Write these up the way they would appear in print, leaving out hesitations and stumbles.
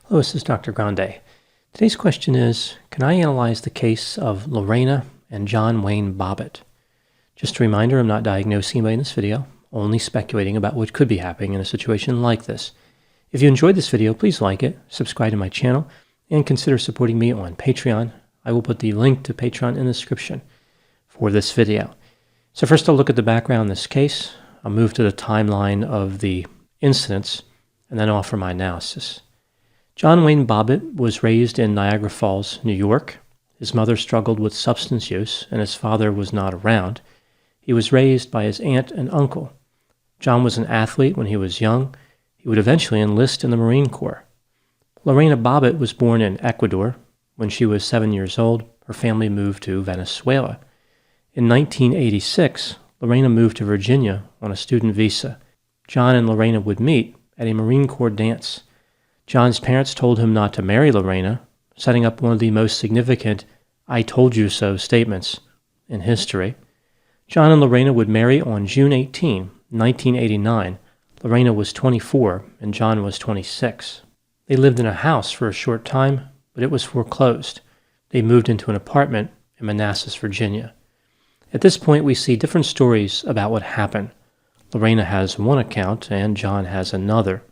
Hello, this is Dr. Grande. Today's question is, can I analyze the case of Lorena and John Wayne Bobbitt? Just a reminder, I'm not diagnosing anybody in this video, only speculating about what could be happening in a situation like this. If you enjoyed this video, please like it, subscribe to my channel, and consider supporting me on Patreon. I will put the link to Patreon in the description for this video. So first I'll look at the background in this case. I'll move to the timeline of the incidents, and then offer my analysis. John Wayne Bobbitt was raised in Niagara Falls, New York. His mother struggled with substance use, and his father was not around. He was raised by his aunt and uncle. John was an athlete when he was young. He would eventually enlist in the Marine Corps. Lorena Bobbitt was born in Ecuador. When she was 7 years old, her family moved to Venezuela. In 1986, Lorena moved to Virginia on a student visa. John and Lorena would meet at a Marine Corps dance. John's parents told him not to marry Lorena, setting up one of the most significant "I told you so" statements in history. John and Lorena would marry on June 18, 1989. Lorena was 24 and John was 26. They lived in a house for a short time, but it was foreclosed. They moved into an apartment in Manassas, Virginia. At this point, we see different stories about what happened. Lorena has one account and John has another.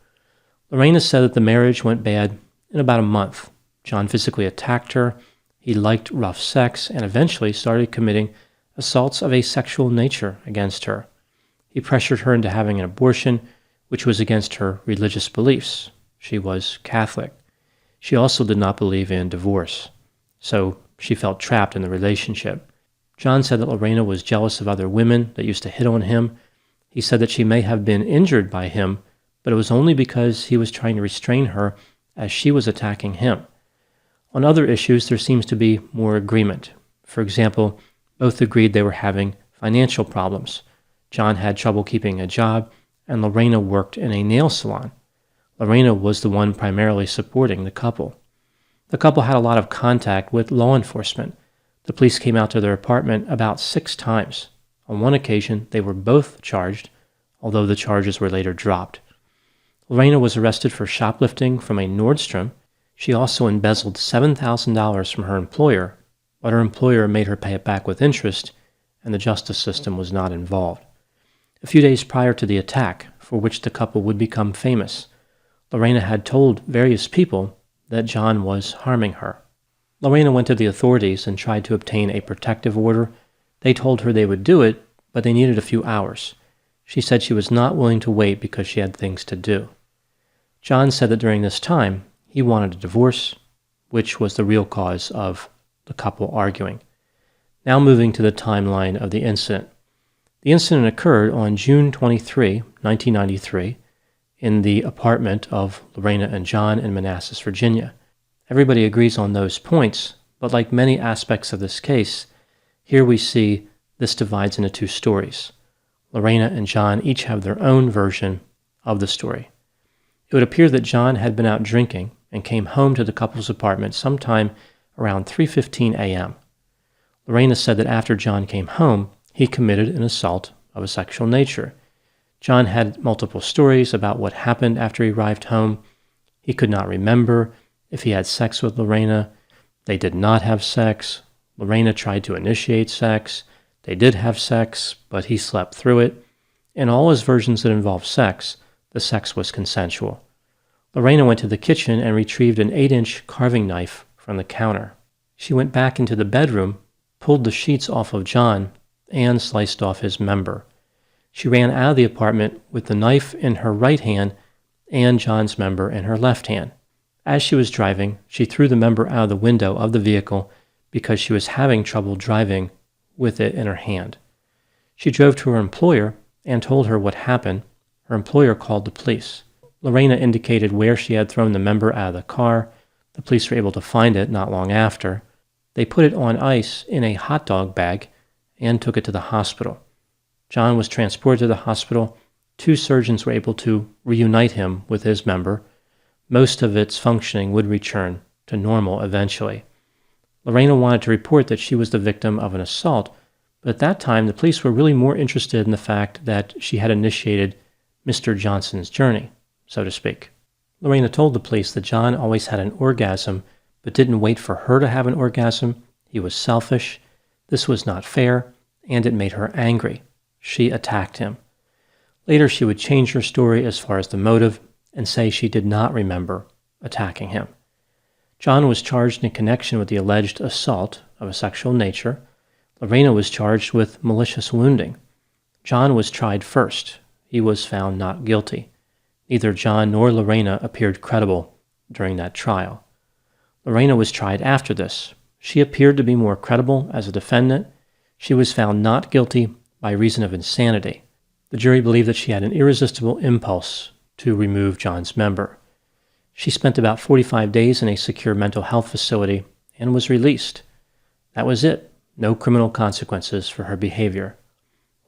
Lorena said that the marriage went bad in about a month. John physically attacked her. He liked rough sex and eventually started committing assaults of a sexual nature against her. He pressured her into having an abortion, which was against her religious beliefs. She was Catholic. She also did not believe in divorce, so she felt trapped in the relationship. John said that Lorena was jealous of other women that used to hit on him. He said that she may have been injured by him, but it was only because he was trying to restrain her as she was attacking him. On other issues, there seems to be more agreement. For example, both agreed they were having financial problems. John had trouble keeping a job, and Lorena worked in a nail salon. Lorena was the one primarily supporting the couple. The couple had a lot of contact with law enforcement. The police came out to their apartment about 6 times. On one occasion, they were both charged, although the charges were later dropped. Lorena was arrested for shoplifting from a Nordstrom. She also embezzled $7,000 from her employer, but her employer made her pay it back with interest, and the justice system was not involved. A few days prior to the attack, for which the couple would become famous, Lorena had told various people that John was harming her. Lorena went to the authorities and tried to obtain a protective order. They told her they would do it, but they needed a few hours. She said she was not willing to wait because she had things to do. John said that during this time, he wanted a divorce, which was the real cause of the couple arguing. Now moving to the timeline of the incident. The incident occurred on June 23, 1993, in the apartment of Lorena and John in Manassas, Virginia. Everybody agrees on those points, but like many aspects of this case, here we see this divides into 2 stories. Lorena and John each have their own version of the story. It would appear that John had been out drinking and came home to the couple's apartment sometime around 3:15 a.m. Lorena said that after John came home, he committed an assault of a sexual nature. John had multiple stories about what happened after he arrived home. He could not remember if he had sex with Lorena. They did not have sex. Lorena tried to initiate sex. They did have sex, but he slept through it. In all his versions that involved sex, the sex was consensual. Lorena went to the kitchen and retrieved an 8-inch carving knife from the counter. She went back into the bedroom, pulled the sheets off of John, and sliced off his member. She ran out of the apartment with the knife in her right hand and John's member in her left hand. As she was driving, she threw the member out of the window of the vehicle because she was having trouble driving with it in her hand. She drove to her employer and told her what happened. Her employer called the police. Lorena indicated where she had thrown the member out of the car. The police were able to find it not long after. They put it on ice in a hot dog bag and took it to the hospital. John was transported to the hospital. 2 surgeons were able to reunite him with his member. Most of its functioning would return to normal eventually. Lorena wanted to report that she was the victim of an assault, but at that time the police were really more interested in the fact that she had initiated Mr. Johnson's journey, so to speak. Lorena told the police that John always had an orgasm, but didn't wait for her to have an orgasm. He was selfish. This was not fair, and it made her angry. She attacked him. Later, she would change her story as far as the motive and say she did not remember attacking him. John was charged in connection with the alleged assault of a sexual nature. Lorena was charged with malicious wounding. John was tried first. He was found not guilty. Neither John nor Lorena appeared credible during that trial. Lorena was tried after this. She appeared to be more credible as a defendant. She was found not guilty by reason of insanity. The jury believed that she had an irresistible impulse to remove John's member. She spent about 45 days in a secure mental health facility and was released. That was it. No criminal consequences for her behavior.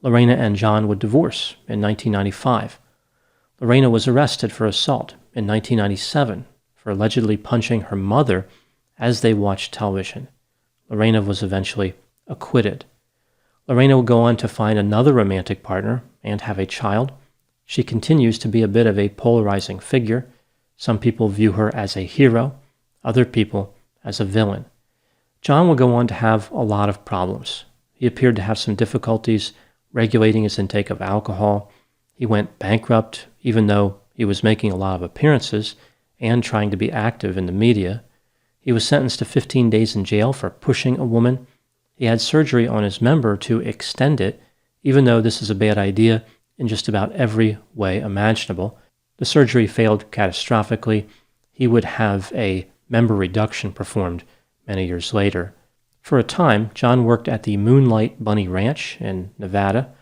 Lorena and John would divorce in 1995. Lorena was arrested for assault in 1997 for allegedly punching her mother as they watched television. Lorena was eventually acquitted. Lorena would go on to find another romantic partner and have a child. She continues to be a bit of a polarizing figure. Some people view her as a hero, other people as a villain. John would go on to have a lot of problems. He appeared to have some difficulties regulating his intake of alcohol. He went bankrupt, even though he was making a lot of appearances and trying to be active in the media. He was sentenced to 15 days in jail for pushing a woman. He had surgery on his member to extend it, even though this is a bad idea in just about every way imaginable. The surgery failed catastrophically. He would have a member reduction performed many years later. For a time, John worked at the Moonlight Bunny Ranch in Nevada.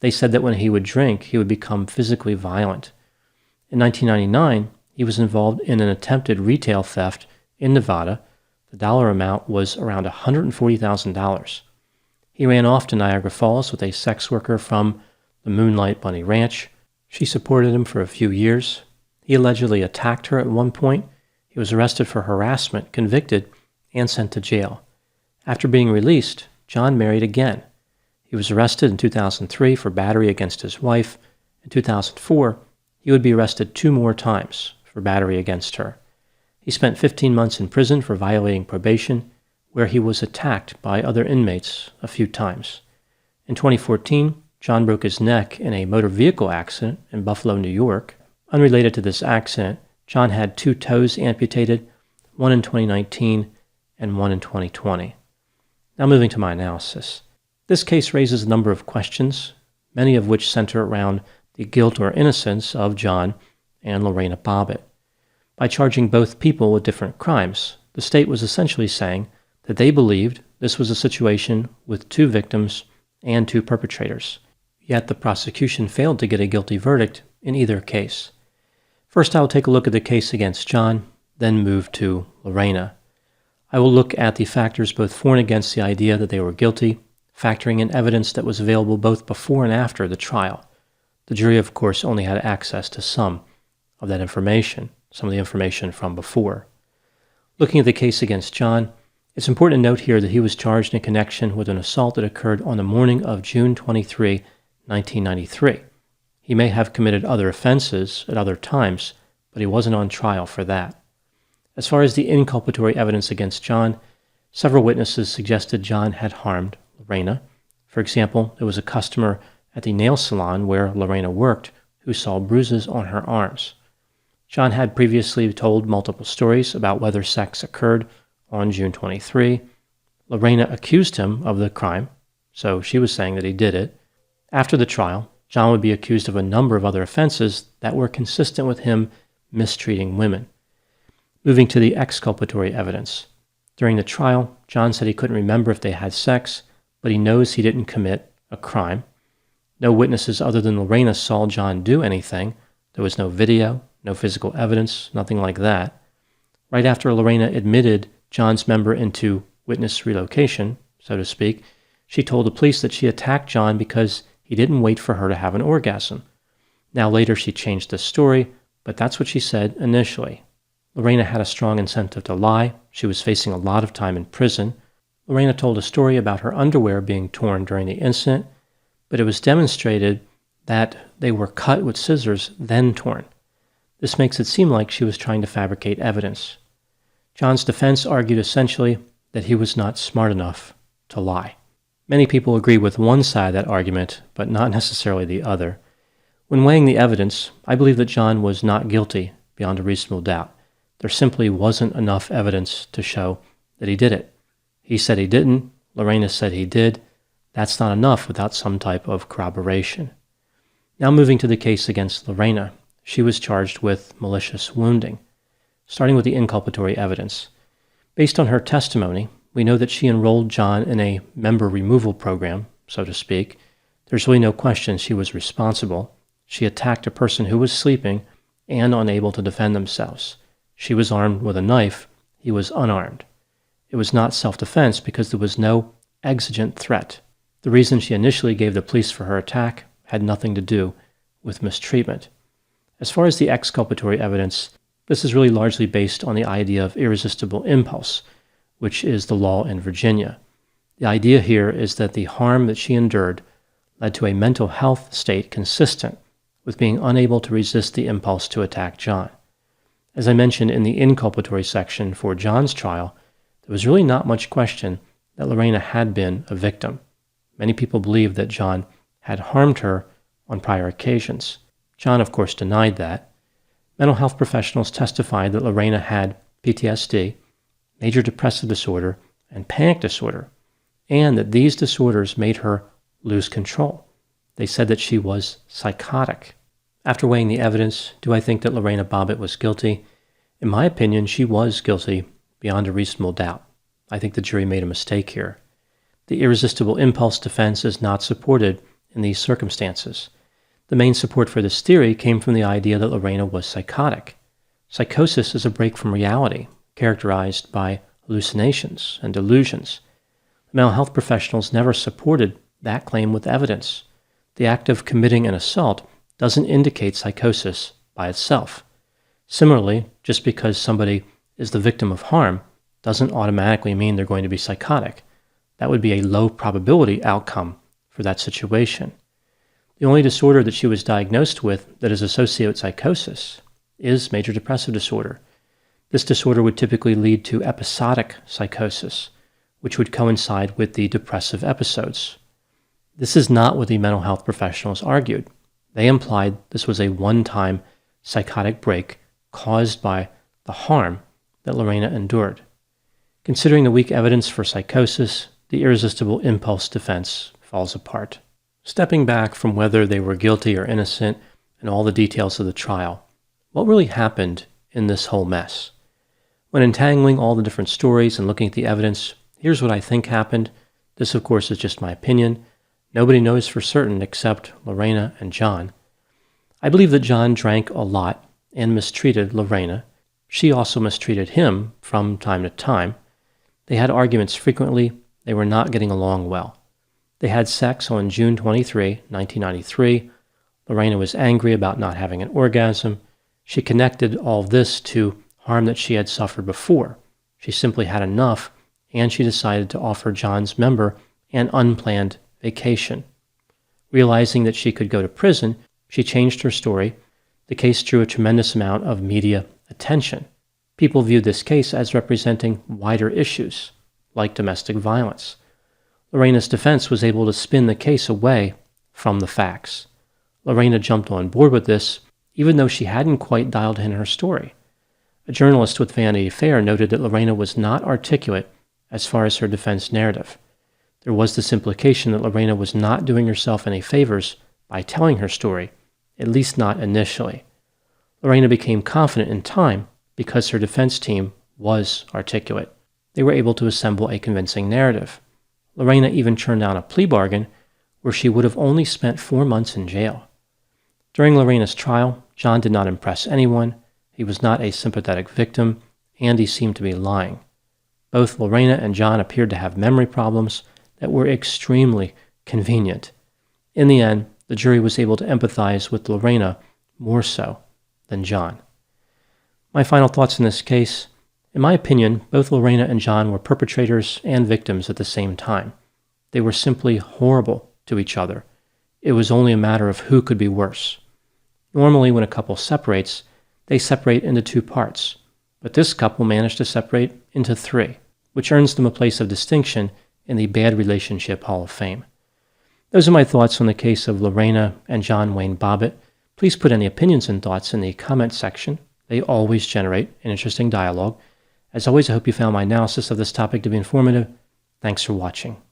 They said that when he would drink, he would become physically violent. In 1999, he was involved in an attempted retail theft in Nevada. The dollar amount was around $140,000. He ran off to Niagara Falls with a sex worker from the Moonlight Bunny Ranch. She supported him for a few years. He allegedly attacked her at one point. He was arrested for harassment, convicted, and sent to jail. After being released, John married again. He was arrested in 2003 for battery against his wife. In 2004, he would be arrested 2 more times for battery against her. He spent 15 months in prison for violating probation, where he was attacked by other inmates a few times. In 2014, John broke his neck in a motor vehicle accident in Buffalo, New York. Unrelated to this accident, John had 2 toes amputated, one in 2019 and one in 2020. Now moving to my analysis. This case raises a number of questions, many of which center around the guilt or innocence of John and Lorena Bobbitt. By charging both people with different crimes, the state was essentially saying that they believed this was a situation with 2 victims and 2 perpetrators. Yet the prosecution failed to get a guilty verdict in either case. First, I will take a look at the case against John, then move to Lorena. I will look at the factors both for and against the idea that they were guilty, factoring in evidence that was available both before and after the trial. The jury, of course, only had access to some of that information, some of the information from before. Looking at the case against John, it's important to note here that he was charged in connection with an assault that occurred on the morning of June 23, 1993. He may have committed other offenses at other times, but he wasn't on trial for that. As far as the inculpatory evidence against John, several witnesses suggested John had harmed Lorena. For example, there was a customer at the nail salon where Lorena worked who saw bruises on her arms. John had previously told multiple stories about whether sex occurred on June 23. Lorena accused him of the crime, so she was saying that he did it. After the trial, John would be accused of a number of other offenses that were consistent with him mistreating women. Moving to the exculpatory evidence. During the trial, John said he couldn't remember if they had sex, but he knows he didn't commit a crime. No witnesses other than Lorena saw John do anything. There was no video, no physical evidence, nothing like that. Right after Lorena admitted John's member into witness relocation, so to speak, she told the police that she attacked John because he didn't wait for her to have an orgasm. Now later she changed the story, but that's what she said initially. Lorena had a strong incentive to lie. She was facing a lot of time in prison. Lorena told a story about her underwear being torn during the incident, but it was demonstrated that they were cut with scissors, then torn. This makes it seem like she was trying to fabricate evidence. John's defense argued essentially that he was not smart enough to lie. Many people agree with one side of that argument, but not necessarily the other. When weighing the evidence, I believe that John was not guilty beyond a reasonable doubt. There simply wasn't enough evidence to show that he did it. He said he didn't. Lorena said he did. That's not enough without some type of corroboration. Now moving to the case against Lorena, she was charged with malicious wounding. Starting with the inculpatory evidence. Based on her testimony, we know that she enrolled John in a member removal program, so to speak. There's really no question she was responsible. She attacked a person who was sleeping and unable to defend themselves. She was armed with a knife. He was unarmed. It was not self-defense because there was no exigent threat. The reason she initially gave the police for her attack had nothing to do with mistreatment. As far as the exculpatory evidence, this is really largely based on the idea of irresistible impulse, which is the law in Virginia. The idea here is that the harm that she endured led to a mental health state consistent with being unable to resist the impulse to attack John. As I mentioned in the inculpatory section for John's trial, there was really not much question that Lorena had been a victim. Many people believed that John had harmed her on prior occasions. John, of course, denied that. Mental health professionals testified that Lorena had PTSD, major depressive disorder, and panic disorder, and that these disorders made her lose control. They said that she was psychotic. After weighing the evidence, do I think that Lorena Bobbitt was guilty? In my opinion, she was guilty beyond a reasonable doubt. I think the jury made a mistake here. The irresistible impulse defense is not supported in these circumstances. The main support for this theory came from the idea that Lorena was psychotic. Psychosis is a break from reality, characterized by hallucinations and delusions. Mental health professionals never supported that claim with evidence. The act of committing an assault doesn't indicate psychosis by itself. Similarly, just because somebody is the victim of harm doesn't automatically mean they're going to be psychotic. That would be a low probability outcome for that situation. The only disorder that she was diagnosed with that is associated with psychosis is major depressive disorder. This disorder would typically lead to episodic psychosis, which would coincide with the depressive episodes. This is not what the mental health professionals argued. They implied this was a one-time psychotic break caused by the harm that Lorena endured. Considering the weak evidence for psychosis, the irresistible impulse defense falls apart. Stepping back from whether they were guilty or innocent and all the details of the trial, what really happened in this whole mess? When entangling all the different stories and looking at the evidence, here's what I think happened. This, of course, is just my opinion. Nobody knows for certain except Lorena and John. I believe that John drank a lot and mistreated Lorena. She also mistreated him from time to time. They had arguments frequently. They were not getting along well. They had sex on June 23, 1993. Lorena was angry about not having an orgasm. She connected all of this to harm that she had suffered before. She simply had enough, and she decided to offer John's member an unplanned vacation. Realizing that she could go to prison, she changed her story. The case drew a tremendous amount of media attention. People viewed this case as representing wider issues, like domestic violence. Lorena's defense was able to spin the case away from the facts. Lorena jumped on board with this, even though she hadn't quite dialed in her story. A journalist with Vanity Fair noted that Lorena was not articulate as far as her defense narrative. There was this implication that Lorena was not doing herself any favors by telling her story, at least not initially. Lorena became confident in time because her defense team was articulate. They were able to assemble a convincing narrative. Lorena even turned down a plea bargain where she would have only spent 4 months in jail. During Lorena's trial, John did not impress anyone. He was not a sympathetic victim, and he seemed to be lying. Both Lorena and John appeared to have memory problems that were extremely convenient. In the end, the jury was able to empathize with Lorena more so than John. My final thoughts in this case: in my opinion, both Lorena and John were perpetrators and victims at the same time. They were simply horrible to each other. It was only a matter of who could be worse. Normally, when a couple separates, they separate into 2 parts, but this couple managed to separate into 3, which earns them a place of distinction in the Bad Relationship Hall of Fame. Those are my thoughts on the case of Lorena and John Wayne Bobbitt. Please put any opinions and thoughts in the comment section. They always generate an interesting dialogue. As always, I hope you found my analysis of this topic to be informative. Thanks for watching.